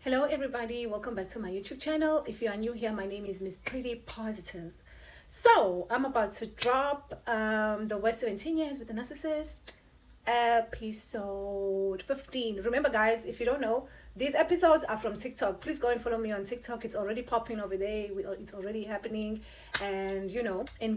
Hello everybody, welcome back to my YouTube channel. If you are new here, my name is Miss Pretty Positive. So I'm about to drop the West 17 Years with the Narcissist episode 15. Remember guys, if you don't know, these episodes are from TikTok. Please go and follow me on TikTok. It's already popping over there. It's already happening, and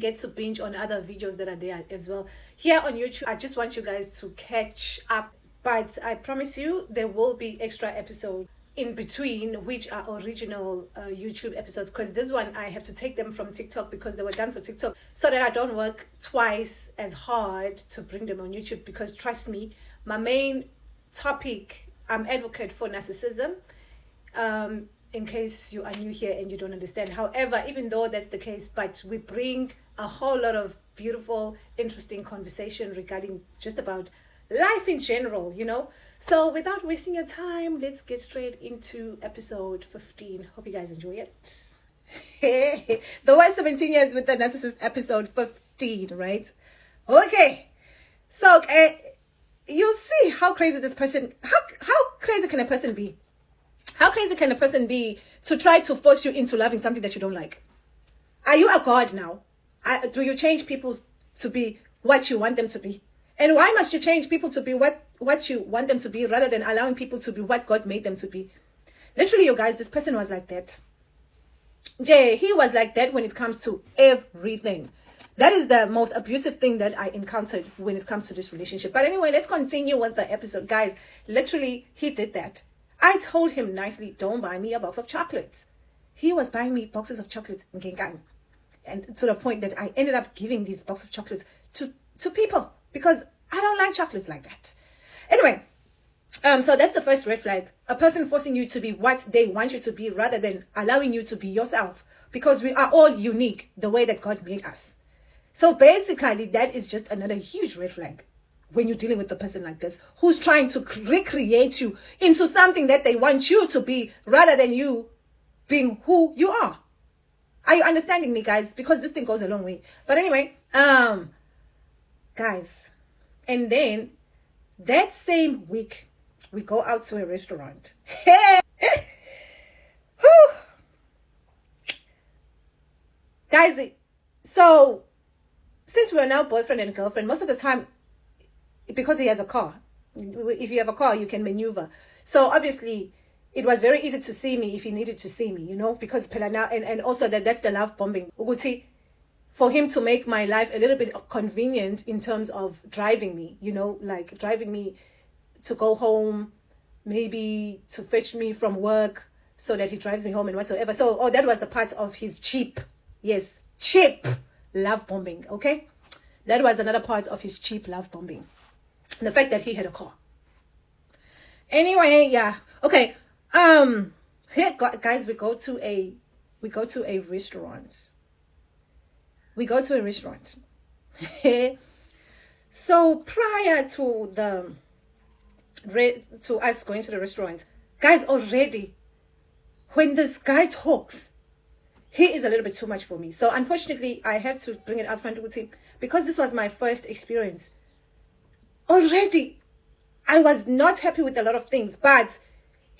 get to binge on other videos that are there as well. Here on YouTube, I just want you guys to catch up, but I promise you there will be extra episodes in between, which are original YouTube episodes, because this one I have to take them from TikTok because they were done for TikTok, so that I don't work twice as hard to bring them on YouTube. Because trust me, my main topic, I'm advocate for narcissism, in case you are new here and you don't understand. However, even though that's the case, but we bring a whole lot of beautiful, interesting conversation regarding just about life in general. So without wasting your time, let's get straight into episode 15. Hope you guys enjoy it. The West 17 Years with the Narcissist, episode 15, right? Okay. So you see how crazy this person, how crazy can a person be? How crazy can a person be to try to force you into loving something that you don't like? Are you a god now? Do you change people to be what you want them to be? And why must you change people to be what you want them to be, rather than allowing people to be what God made them to be? Literally, you guys, this person was like that. He was like that when it comes to everything. That is the most abusive thing that I encountered when it comes to this relationship. But anyway, let's continue with the episode. Guys, literally, he did that. I told him nicely, don't buy me a box of chocolates. He was buying me boxes of chocolates in Gengang. And to the point that I ended up giving these boxes of chocolates to people, because I don't like chocolates like that. Anyway, so that's the first red flag. A person forcing you to be what they want you to be, rather than allowing you to be yourself. Because we are all unique the way that God made us. So basically, that is just another huge red flag when you're dealing with a person like this, who's trying to recreate you into something that they want you to be, rather than you being who you are. Are you understanding me, guys? Because this thing goes a long way. But anyway, guys, and then that same week we go out to a restaurant. Guys, so since we're now boyfriend and girlfriend, most of the time, because he has a car, if you have a car you can maneuver, so obviously it was very easy to see me if he needed to see me, because now, and also that's the love bombing. For him to make my life a little bit convenient in terms of driving me, like driving me to go home, maybe to fetch me from work, so that he drives me home and whatsoever. So, that was the part of his cheap love bombing, okay? That was another part of his cheap love bombing. The fact that he had a car. Anyway, yeah. Okay. Here, guys, we go to a restaurant. We go to a restaurant. So prior to us going to the restaurant, guys, already when this guy talks, he is a little bit too much for me. So unfortunately, I have to bring it up front with him, because this was my first experience. Already, I was not happy with a lot of things, but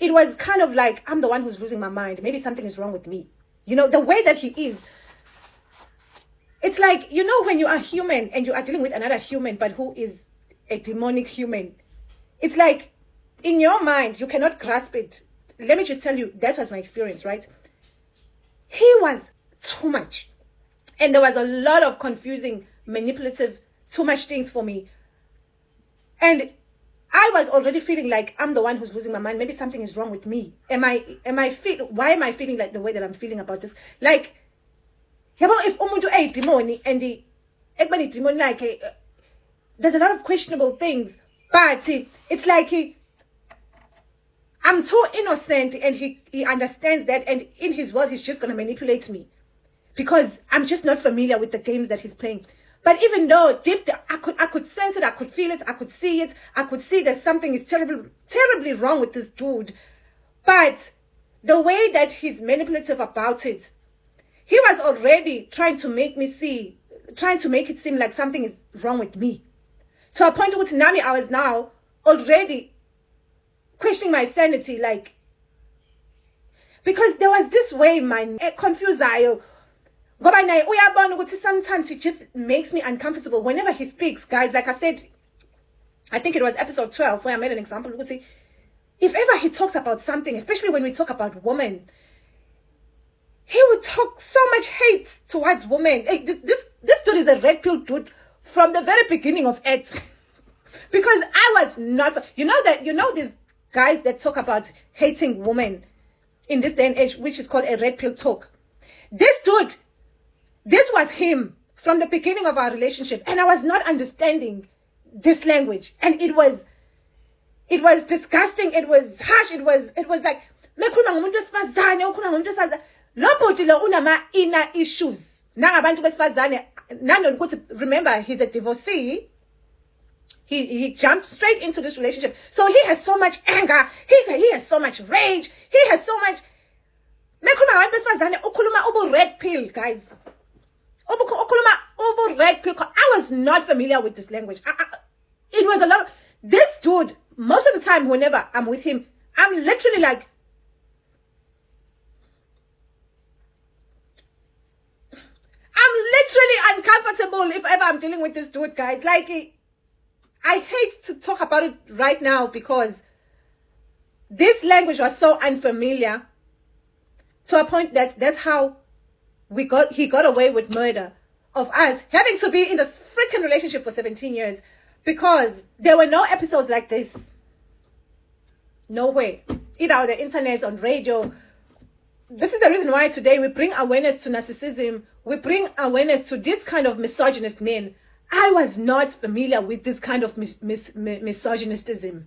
it was kind of like I'm the one who's losing my mind. Maybe something is wrong with me. The way that he is. It's like, when you are human and you are dealing with another human, but who is a demonic human. It's like, in your mind, you cannot grasp it. Let me just tell you, that was my experience, right? He was too much. And there was a lot of confusing, manipulative, too much things for me. And I was already feeling like I'm the one who's losing my mind. Maybe something is wrong with me. Why am I feeling like the way that I'm feeling about this? Like, if umuntu demon and demon, like, there's a lot of questionable things, but it's like I'm too innocent, and he understands that, and in his world he's just gonna manipulate me because I'm just not familiar with the games that he's playing. But even though deep down, I could sense it, I could feel it, I could see it, I could see that something is terribly wrong with this dude. But the way that he's manipulative about it, he was already trying to make it seem like something is wrong with me. To a point with Nami, I was now already questioning my sanity, like, Because there was this way, man, confusayo. Sometimes it just makes me uncomfortable whenever he speaks, guys. Like I said, I think it was episode 12 where I made an example. If ever he talks about something, especially when we talk about women, he would talk so much hate towards women. Hey, this dude is a red pill dude from the very beginning of Earth. Because I was not, these guys that talk about hating women in this day and age, which is called a red pill talk. This dude, this was him from the beginning of our relationship, and I was not understanding this language, and it was disgusting. It was harsh. It was like nobody unama inner issues. Remember, he's a divorcee. He jumped straight into this relationship. So he has so much anger. He has so much rage. He has so much. Red pill, guys. Red pill. I was not familiar with this language. It was a lot of, this dude, most of the time, whenever I'm with him, I'm literally like, uncomfortable if ever I'm dealing with this dude, guys. Like, I hate to talk about it right now because this language was so unfamiliar to a point that that's how he got away with murder of us having to be in this freaking relationship for 17 years because there were no episodes like this. No way. Either on the internet, on radio. This is the reason why today we bring awareness to narcissism. We bring awareness to this kind of misogynist men. I was not familiar with this kind of misogynistism.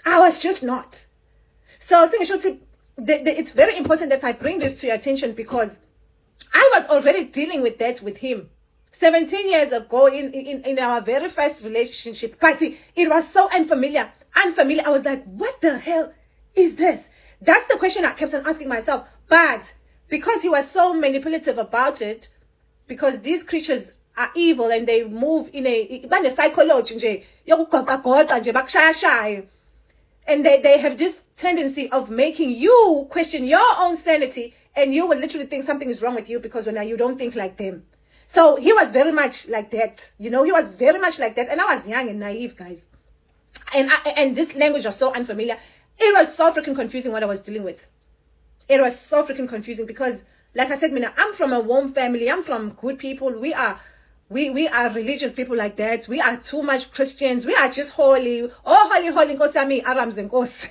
I was just not. So it's very important that I bring this to your attention because I was already dealing with that with him 17 years ago in our very first relationship. But it was so unfamiliar. I was like, what the hell is this? That's the question I kept on asking myself. But because he was so manipulative about it, because these creatures are evil and they move in a psychology, and they have this tendency of making you question your own sanity, and you will literally think something is wrong with you because when you don't think like them. So he was very much like that, he was very much like that. And I was young and naive, guys, and this language was so unfamiliar. It was so freaking confusing what I was dealing with. It was so freaking confusing because, like I said, Mina, I'm from a warm family. I'm from good people. We are religious people like that. We are too much Christians. We are just holy. Oh, holy, holy, Nkosami, Arams and Kos.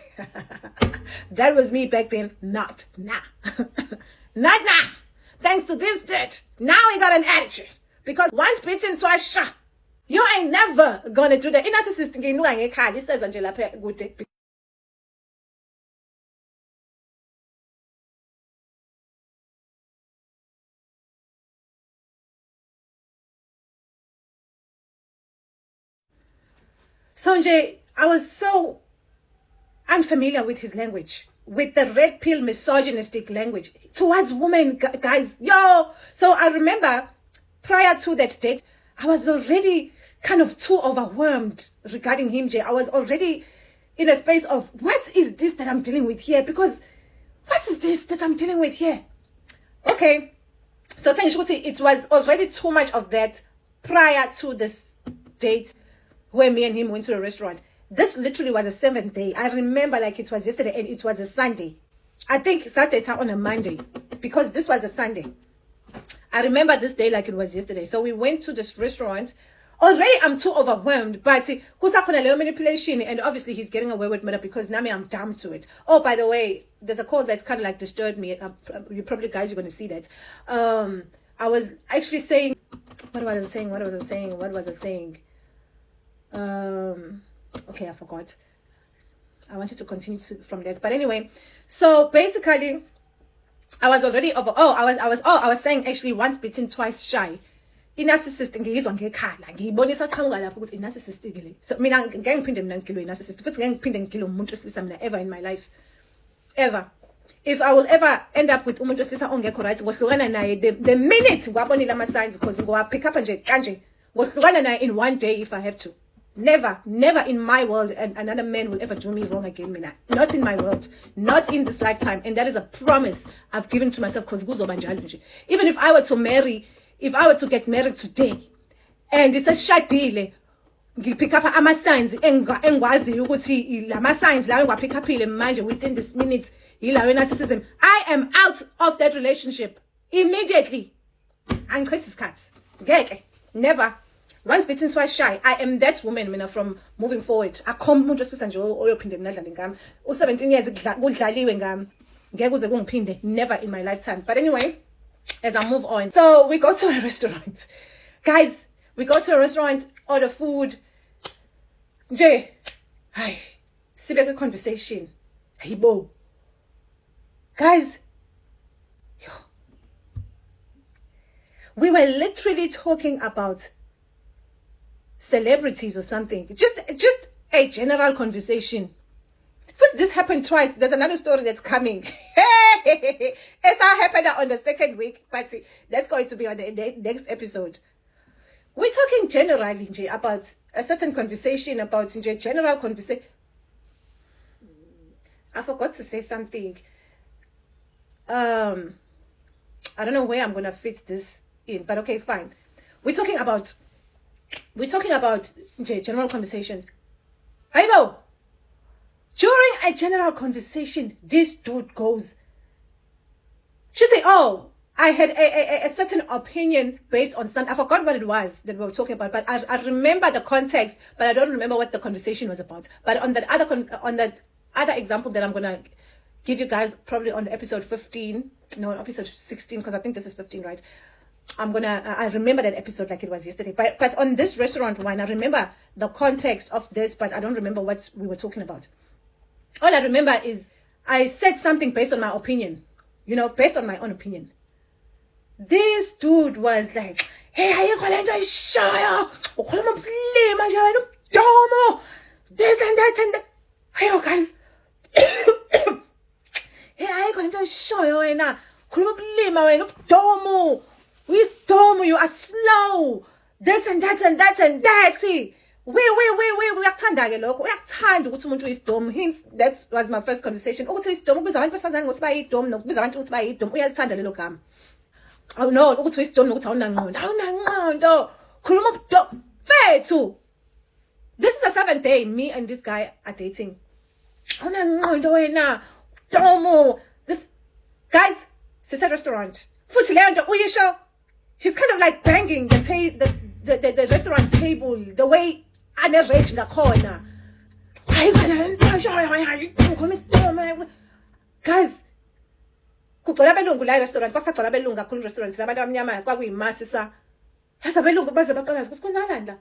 That was me back then. Not now. Not now. Thanks to this dirt. Now we got an attitude. Because once bitten, twice shy. You ain't never gonna do that. Narcissist, it says Angela good. Sonjay, I was so unfamiliar with his language, with the red pill misogynistic language towards women, guys. So I remember prior to that date, I was already kind of too overwhelmed regarding him, Jay. I was already in a space of, what is this that I'm dealing with here? Because what is this that I'm dealing with here? Okay. So it was already too much of that prior to this date where me and him went to a restaurant. This literally was a 7th day. I remember like it was yesterday, and it was a Sunday. I think Saturday on a Monday because this was a Sunday. I remember this day like it was yesterday. So we went to this restaurant. Already I'm too overwhelmed, but who's up on a little manipulation, and obviously he's getting away with murder because now I'm dumb to it. Oh, by the way, there's a call that's kind of like disturbed me. You probably guys are going to see that. I was actually saying, what was I saying? Okay, I forgot. I wanted to continue from that, but anyway, so basically I was already over. I was saying actually once bitten, twice shy. Narcissist ngiyizwa ngekhala ngiyibonisa qhamuka lapho ukuthi narcissistic le. So mina ngeke ngiphinde mina ngigilwe narcissist futhi ngeke ngiphinde ngigilwe umuntu wesilisa mina ever in my life, ever. If I will ever end up with umuntu wesilisa ongekho right, ngohlukana naye the minute ngwabonile ama signs because ngowa pick up nje kanje ngohlukana naye in one day if I have to. Never, never in my world, and another man will ever do me wrong again, mina. Not in my world, not in this lifetime, and that is a promise I've given to myself. Because even if I were to marry, if I were to get married today, and it's a shadile, pick up ama signs, engwazi ukuthi lama signs la pick up manje within this minute, narcissism. I am out of that relationship immediately. And Chris cuts. Never. Once bitten, twice shy. I am that woman, mina, from moving forward. I come much just and you 17 years never in my lifetime. But anyway, as I move on. So we go to a restaurant. Guys, we go to a restaurant, order food. Jay, hi. See a conversation. Hey, bo. Guys, we were literally talking about celebrities or something. Just a general conversation. First, this happened twice. There's another story that's coming. It's happened on the second week, but see, that's going to be on the next episode. We're talking generally about a certain conversation, about general conversation. I forgot to say something. I don't know where I'm gonna fit this in, but okay, fine. We're talking about general conversations. Aibo, during a general conversation, this dude goes, should say, oh, I had a certain opinion based on something. I forgot what it was that we were talking about, but I remember the context, but I don't remember what the conversation was about. But on that other example that I'm gonna give you guys, probably on episode 15, no, episode 16, because I think this is 15, right? I remember that episode like it was yesterday. But on this restaurant one, I remember the context of this, but I don't remember what we were talking about. All I remember is I said something based on my opinion, based on my own opinion. This dude was like, hey, are you going to show this and that and that. Hey, guys. Hey, are you going to show you now? Wisdom, you are slow. This and that and that and that. We uyakuthanda ke lokho. Uyakuthanda ukuthi umuntu uyisdom. Hence, that was my first conversation. Ukuthi uyisdom, ukubiza abantu besifazane ukuthi bayidom, nokubiza abantu ukuthi bayidom. Uyalithanda lelo gama. Oh no, ukuthi uyisdom nokuthi awunangqondo. Awunangqondo. Khuluma ubudom. Fethu. This is the 7th day me and this guy are dating. Awunangqondo wena. Domo. This guys, it's a restaurant. Futhi leyo nto uyisho. He's kind of like banging the restaurant table the way ane rage ngakhona. Guys, kugcwala abelungu la restaurant, kwasagcwala abelungu kakhulu restaurant labantu abamnyama kwakuyimasisa. Yazi abelungu baze baqalaza ukuthi kwenzakalani la.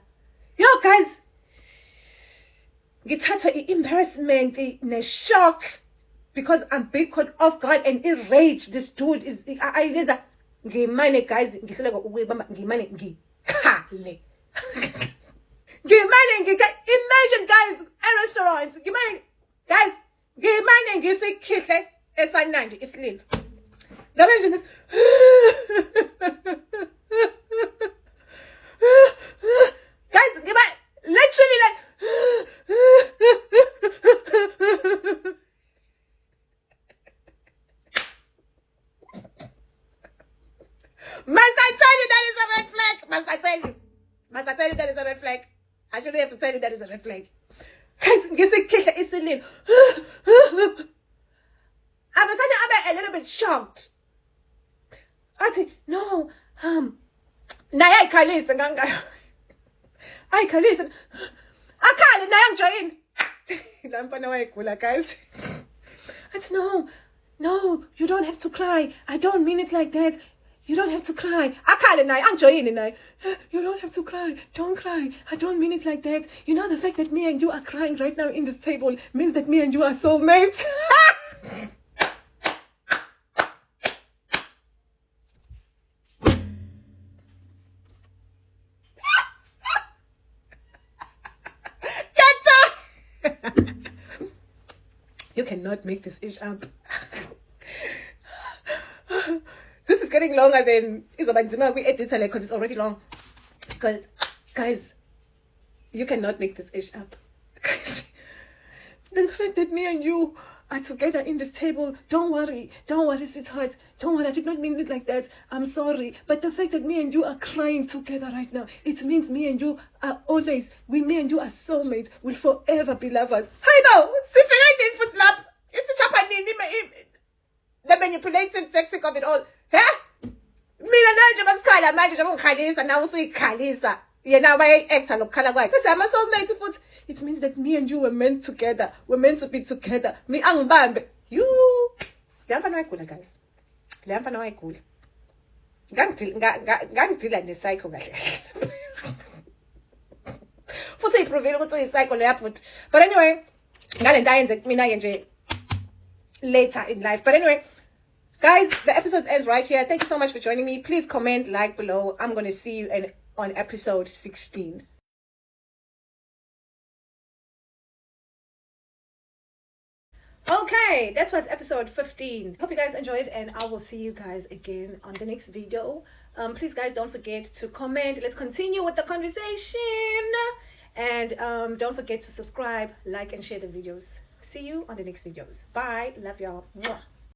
Yo guys, ngithathwa i-embarrassment ne-shock because I'm being caught off guard and enraged. This dude is ngimane guys ngihluleka ukuyibamba ngimane ngikhale. Imagine guys at restaurants ngimane guys ngimane ngisikhihle esanandi isililo. Imagine this. Guys ngimane literally like must I tell you that is a red flag? Must I tell you? Must I tell you that is a red flag? I shouldn't have to tell you that is a red flag. Guys, it's a little. I'm a little bit shocked. I say, no, Naya Kalisa Ganga. I Kalisa. I can't, Nayang join. Lampana guys. I said, no, you don't have to cry. I don't mean it like that. You don't have to cry. I can't deny. I'm joining now. You don't have to cry. Don't cry. I don't mean it like that. You know the fact that me and you are crying right now in this table means that me and you are soulmates. You cannot make this ish up. This is getting longer than we edit because it's already long. Because guys, You cannot make this ish up. The fact that me and you are together in this table, don't worry, sweetheart, don't worry, I did not mean it like that, I'm sorry. But the fact that me and you are crying together right now, it means me and you are always, me and you are soulmates, will forever be lovers. Hi now, the manipulative tactic of it all. Huh? Mina nje masikhala manje njengoba ngikhalisa nawe usuyikhalisa. Yena bayactor lokukhala kwakhe. Bese ama soulmates futhi. It means that me and you were meant together. We're meant to be together. Me angibambe. You. Ngiyafana wayigula guys. Ngiyafana wayigula. Ngangidila ne-psycho kahle. Futhi uyiprovile ukuthi uyi-psycho leya but anyway, ngalento ayenze kumina ke nje later in life. But anyway, guys, the episode ends right here. Thank you so much for joining me. Please comment, like below. I'm going to see you on episode 16. Okay, that was episode 15. Hope you guys enjoyed, and I will see you guys again on the next video. Please guys, don't forget to comment. Let's continue with the conversation. And don't forget to subscribe, like, and share the videos. See you on the next videos. Bye. Love y'all. Mwah.